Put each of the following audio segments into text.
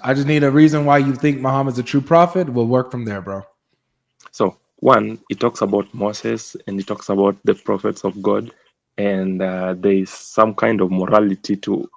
I just need a reason why you think Muhammad's a true prophet. We'll work from there, bro. So, one, it talks about Moses and it talks about the prophets of God, and there is some kind of morality to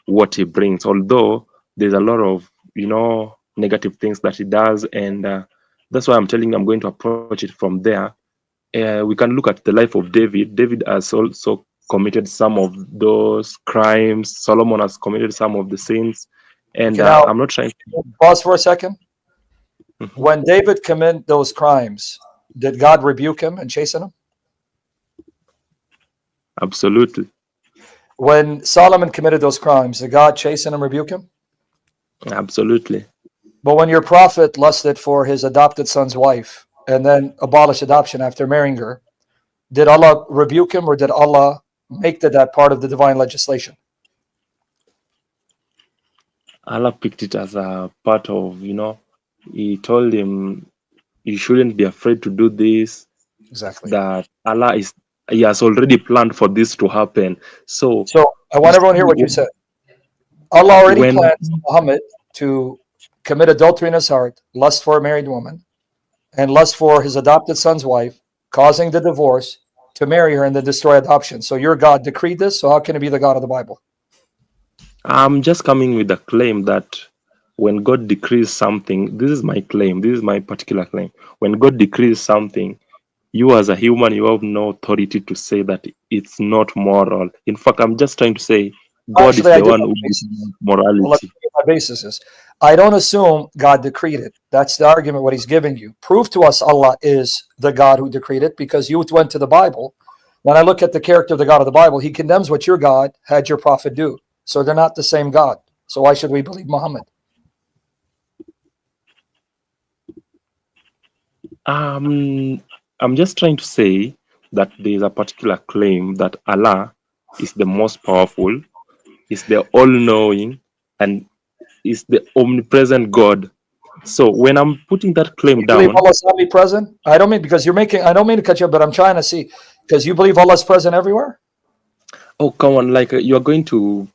what he brings, although there's a lot of, negative things that he does, and that's why I'm telling you I'm going to approach it from there. We can look at the life of David. David has also committed some of those crimes. Solomon has committed some of the sins, and Okay, now I'm not trying to. pause for a second. Mhm. When David committed those crimes, did God rebuke him and chasten him? Absolutely, When Solomon committed those crimes, did God chasten him, rebuke him? absolutely. But when your prophet lusted for his adopted son's wife and then abolished adoption after marrying her, did Allah rebuke him or did Allah make that part of the divine legislation? Allah picked it as a part of, he told him you shouldn't be afraid to do this, Exactly. that he has already planned for this to happen. So So I you want everyone to hear see, what you said. Allah already when planned for Muhammad to commit adultery in his heart, lust for a married woman, and lust for his adopted son's wife, causing the divorce, to marry her and then destroy adoption. So your God decreed this, so how can it be the God of the Bible? I'm just coming with a claim that when God decrees something, this is my claim, this is my particular claim. When God decrees something, you as a human, you have no authority to say that it's not moral. In fact, I'm just trying to say God is Actually, I the do one have who a gives basis. Well, let me morality. tell you what my basis is. I don't assume God decreed it. That's the argument, what he's giving you. Prove to us Allah is the God who decreed it, because you went to the Bible. When I look at the character of the God of the Bible, he condemns what your God had your prophet do. So they're not the same God. So why should we believe Muhammad? Um, I'm just trying to say that there is a particular claim that Allah is the most powerful, is the all-knowing, and is the omnipresent God. So when I'm putting that claim You believe down, Allah's omnipresent? I don't mean, because you're making, I don't mean to cut you up, but I'm trying to see, because you believe Allah's present everywhere? oh come on, like you're going to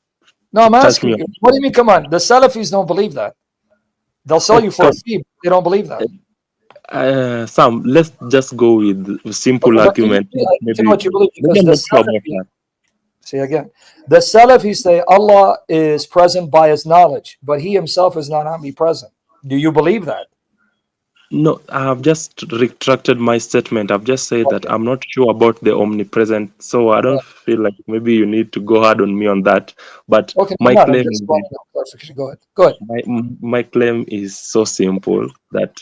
No, I'm touch me asking you. What do on. you mean, come on? The Salafis don't believe that. They'll sell Oh you for a come, fee, but they don't believe that. Sam, let's just go with simple Okay, but you, argument. I need to know Maybe what you believe, maybe because I'm the not sure about Salafi, that. see again, the Salafis say Allah is present by his knowledge, but he himself is not omnipresent. Do you believe that? No, I've just retracted my statement. I've just said that Okay. I'm not sure about the omnipresent, so I don't feel like maybe you need to go hard on me on that. But Okay, I'm my not. I'm claim just is wanting clarification. Go ahead. Go ahead. my claim is so simple that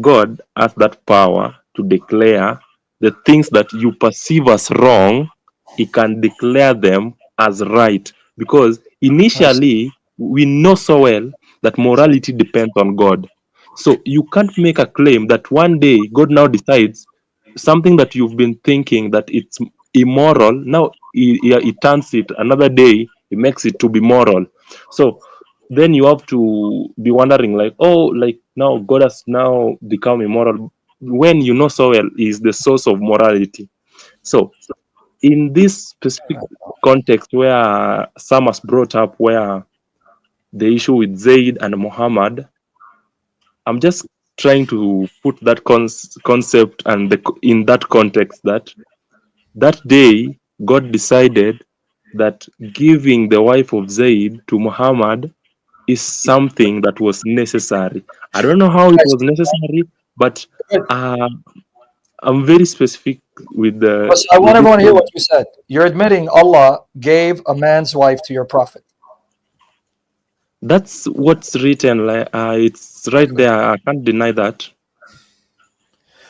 God has that power to declare the things that you perceive as wrong, he can declare them as right. Because Nice. initially, we know so well that morality depends on God. So you can't make a claim that one day God now decides something that you've been thinking that it's immoral, now he turns it another day, he makes it to be moral. So then you have to be wondering like, oh, like now God has now become immoral when you know so well is the source of morality. So in this specific context where Sam has brought up, where the issue with Zaid and Muhammad, I'm just trying to put that concept and in that context that that day God decided that giving the wife of Zaid to Muhammad is something that was necessary. I don't know how it Nice. was necessary, but Good. uh, I'm very specific with the But I with want this everyone to hear thing. what you said. You're admitting Allah gave a man's wife to your prophet. That's what's written. Like it's right there. I can't deny that.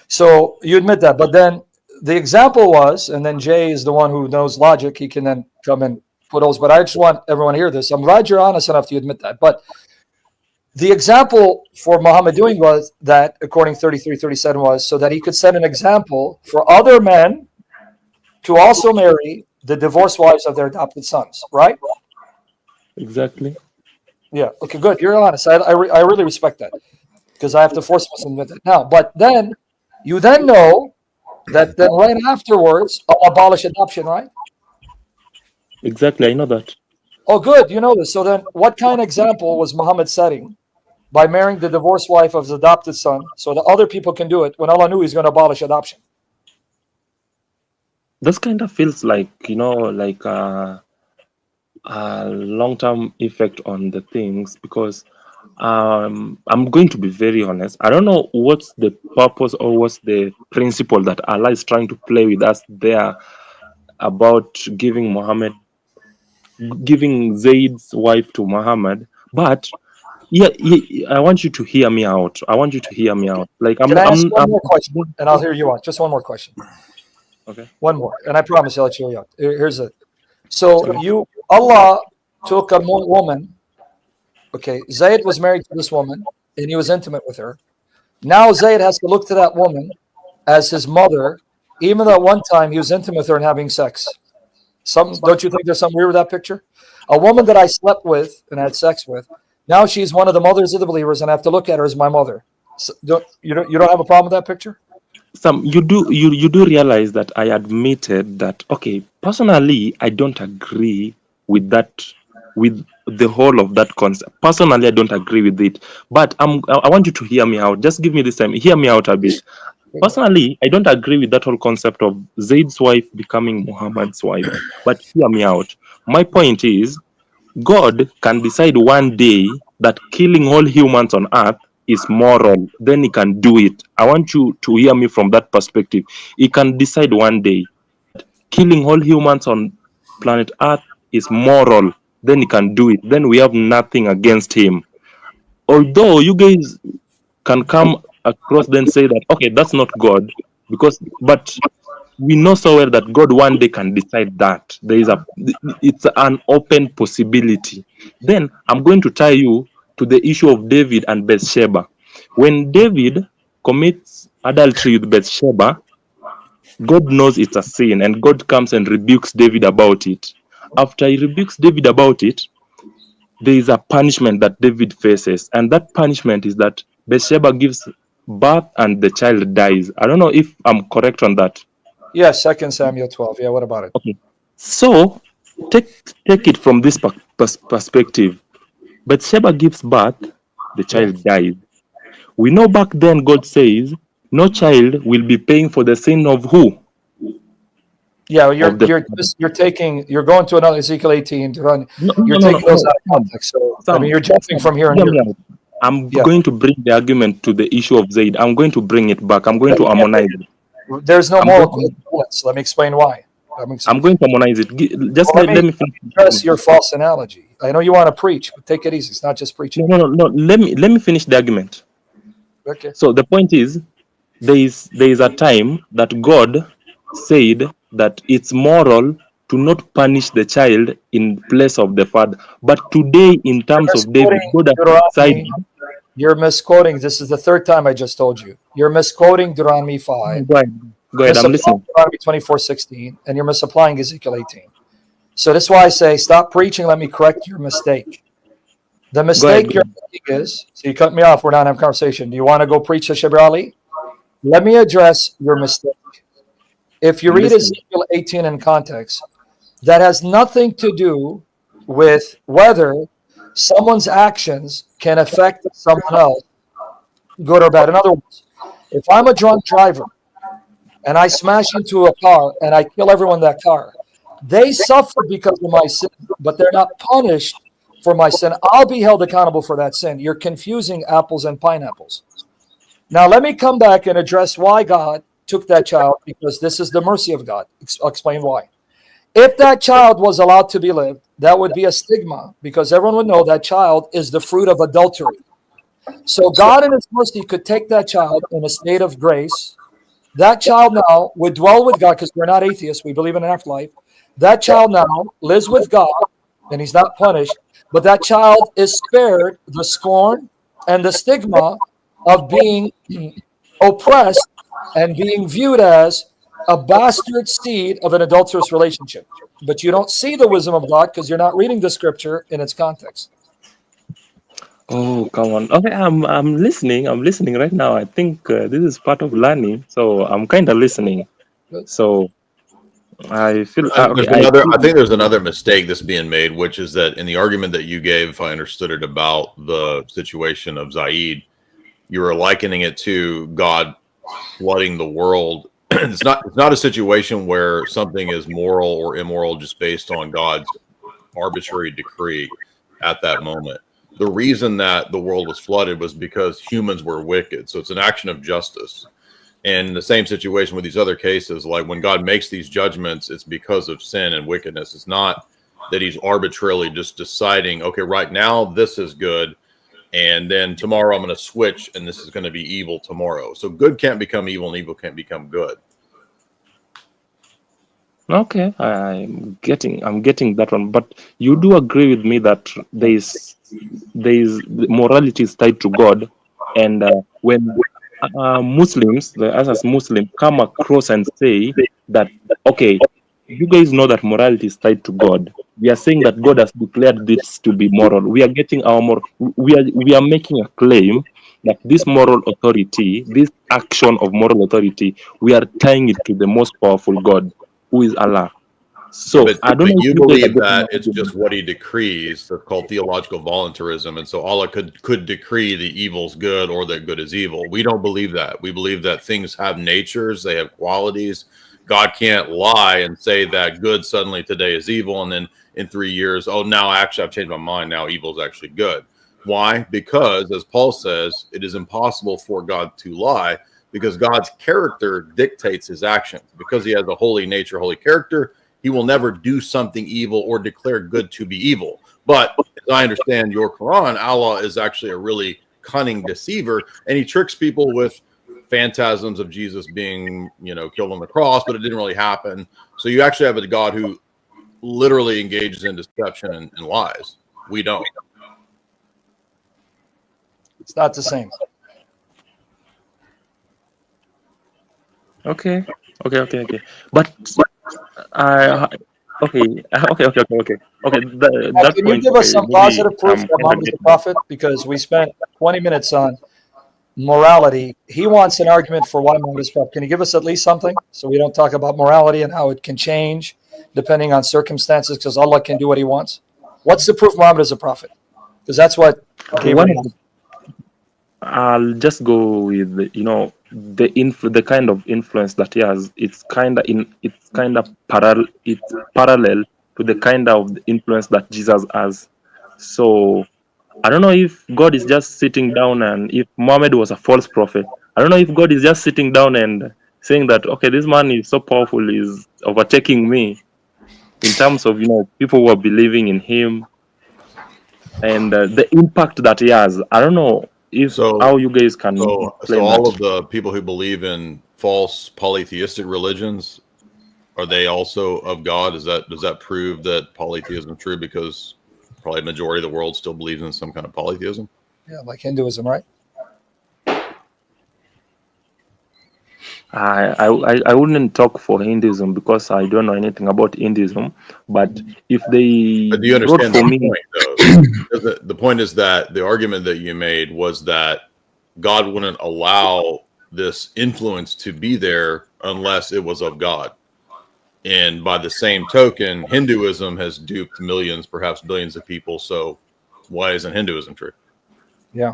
So you admit that. But then the example was, and then Jay is the one who knows logic. He can then come and put those. But I just want everyone to hear this. I'm glad you're honest enough to admit that. But the example for Muhammad doing was that, according 33:37, was so that he could set an example for other men to also marry the divorced wives of their adopted sons, right? Exactly. Yeah. Okay, good. You're honest. I really respect that, because I have to force myself to admit that now. But then you then know that then right afterwards, I'll abolish adoption, right? Exactly. I know that. Oh, good. You know this. So then, what kind of example was Muhammad setting by marrying the divorced wife of his adopted son so that other people can do it when Allah knew he's going to abolish adoption? This kind of feels like, like a long-term effect on the things, because I'm going to be very honest. I don't know what's the purpose or what's the principle that Allah is trying to play with us there about giving Zaid's wife to Muhammad. But yeah, I want you to hear me out. I want you to hear me out. Like Can I ask one more question? And I'll hear you out. Just one more question. Okay. One more. And I promise I'll let you out. Here's it. So Allah took a woman. Okay, Zayd was married to this woman and he was intimate with her. Now Zayd has to look to that woman as his mother, even though at one time he was intimate with her and having sex. Don't you think there's something weird with that picture? A woman that I slept with and had sex with, now she's one of the mothers of the believers, and I have to look at her as my mother. So you don't have a problem with that picture? You do realize that I admitted that, okay, personally I don't agree with that, with the whole of that concept. Personally I don't agree with it, but I want you to hear me out. Just give me this time, hear me out a bit. Personally I don't agree with that whole concept of Zaid's wife becoming Muhammad's wife, but hear me out. My point is, God can decide one day that killing all humans on earth is moral, then he can do it. I want you to hear me from that perspective. He can decide one day killing all humans on planet earth is moral, then he can do it. Then we have nothing against him. Although you guys can come across then say that, okay, that's not God, but we know so well that God one day can decide that. It's an open possibility. Then I'm going to tie you to the issue of David and Bathsheba. When David commits adultery with Bathsheba, God knows it's a sin, and God comes and rebukes David about it. After he rebukes David about it, there is a punishment that David faces, and that punishment is that Bathsheba gives birth and the child dies. I don't know if I'm correct on that. Yes, 2 Samuel 12. Yeah, what about it? Okay. So take it from this perspective. Bathsheba gives birth, the child dies. We know back then God says no child will be paying for the sin of who? Yeah, you're going to another Ezekiel 18 to run. You're taking those out of context. So I mean, you're jumping from here and here. I'm going to bring the argument to the issue of Zaid. I'm going to bring it back. I'm going to harmonize it. There's no moral equivalence. Let me explain why. I'm going to harmonize it. Just let me finish. Address your false analogy. I know you want to preach, but take it easy. It's not just preaching. No. Let me finish the argument. Okay. So the point is, there is a time that God said that it's moral to not punish the child in place of the father. But today, in terms of David, God has decided. You're misquoting. This is the third time I just told you. You're misquoting Deuteronomy 5. Go ahead. I'm listening. Deuteronomy 24:16, and you're misapplying Ezekiel 18. So that's why I say, stop preaching. Let me correct your mistake. The mistake you're making is, so you cut me off. We're not having a conversation. Do you want to go preach to Shabir Ali? Let me address your mistake. If you read Ezekiel 18 in context, that has nothing to do with whether someone's actions can affect someone else, good or bad. In other words, if I'm a drunk driver and I smash into a car and I kill everyone in that car, they suffer because of my sin, but they're not punished for my sin. I'll be held accountable for that sin. You're confusing apples and pineapples. Now, let me come back and address why God took that child, because this is the mercy of God. I'll explain why. If that child was allowed to be lived, that would be a stigma, because everyone would know that child is the fruit of adultery. So God in his mercy could take that child in a state of grace. That child now would dwell with God, because we're not atheists. We believe in an afterlife. That child now lives with God, and he's not punished. But that child is spared the scorn and the stigma of being oppressed and being viewed as a bastard seed of an adulterous relationship. But you don't see the wisdom of God because you're not reading the scripture in its context. Oh, come on. Okay, I'm listening. I'm listening right now. I think this is part of learning, so I'm kind of listening. Good. So I feel There's I think there's another mistake that's being made, which is that in the argument that you gave, if I understood it, about the situation of Zaid, you were likening it to God flooding the world. It's not a situation where something is moral or immoral just based on God's arbitrary decree at that moment. The reason that the world was flooded was because humans were wicked. So it's an action of justice. And the same situation with these other cases, like when God makes these judgments, it's because of sin and wickedness. It's not that he's arbitrarily just deciding, okay, right now this is good, and then tomorrow I'm going to switch and this is going to be evil tomorrow. So good can't become evil and evil can't become good. Okay, I'm getting that one. But you do agree with me that there is morality is tied to God, and when Muslims, us as Muslims, come across and say that, okay, you guys know that morality is tied to God. We are saying that God has declared this to be moral. We are getting our moral. We are making a claim that this moral authority, this action of moral authority, we are tying it to the most powerful God, who is Allah. So but I don't know if you you guys are believe getting that my it's argument. just what he decrees. They're called theological voluntarism, and so Allah could decree the evil's good or that good is evil. We don't believe that. We believe that things have natures, they have qualities. God can't lie and say that good suddenly today is evil, and then in 3 years, oh, now actually I've changed my mind. Now evil is actually good. Why? Because, as Paul says, it is impossible for God to lie because God's character dictates his actions. Because he has a holy nature, holy character, he will never do something evil or declare good to be evil. But as I understand your Quran, Allah is actually a really cunning deceiver, and he tricks people with phantasms of Jesus being, killed on the cross, but it didn't really happen. So you actually have a God who literally engages in deception and lies. We don't. It's not the same. Okay. But okay. Now, That can you point. give us Okay, some maybe positive proof I'm that kind of Muhammad is a getting. prophet? Because we spent 20 minutes on morality. He wants an argument for why Muhammad is a prophet. Can you give us at least something so we don't talk about morality and how it can change depending on circumstances because Allah can do what he wants? What's the proof Muhammad is a prophet? Because that's what gave One rise. of the, I'll just go with the kind of influence that he has. It's parallel to the kind of influence that Jesus has. So I don't know if God is just sitting down, and if Muhammad was a false prophet, I don't know if God is just sitting down and saying that, okay, this man is so powerful, is overtaking me in terms of people who are believing in him and the impact that he has. I don't know if how So, you guys can so explain all that. of the people who believe in false polytheistic religions, are they also of God? Does that prove that polytheism is true? Because probably a majority of the world still believes in some kind of polytheism. Yeah, like Hinduism, right? I wouldn't talk for Hinduism because I don't know anything about Hinduism. But if they But do you brought understand for the me, point, though? Because the point is that the argument that you made was that God wouldn't allow this influence to be there unless it was of God. And by the same token, Hinduism has duped millions, perhaps billions of people. So why isn't Hinduism true? Yeah.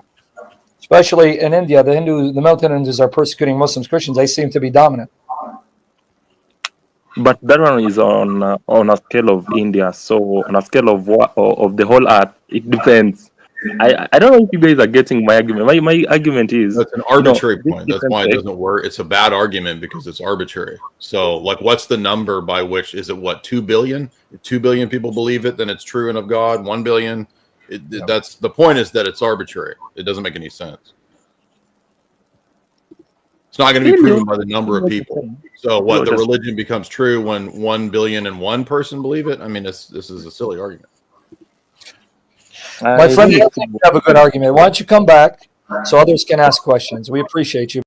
Especially in India, the militant Hindus are persecuting Muslims, Christians. They seem to be dominant. but that one is on a scale of India. So on a scale of of the whole earth, it depends. I don't know if you guys are getting my argument. My argument is, That's an arbitrary this point. That's different why it sect. doesn't work. It's a bad argument because it's arbitrary. So, like, what's the number by which is it? What, 2 billion? If 2 billion people believe it, then it's true and of God. 1 billion. That's the point. Is that it's arbitrary. It doesn't make any sense. It's not going to be proven by the number of people. So, what, the religion becomes true when 1 billion and one person believe it? I mean, this is a silly argument. My friend, I think you have a good argument. Why don't you come back so others can ask questions? We appreciate you.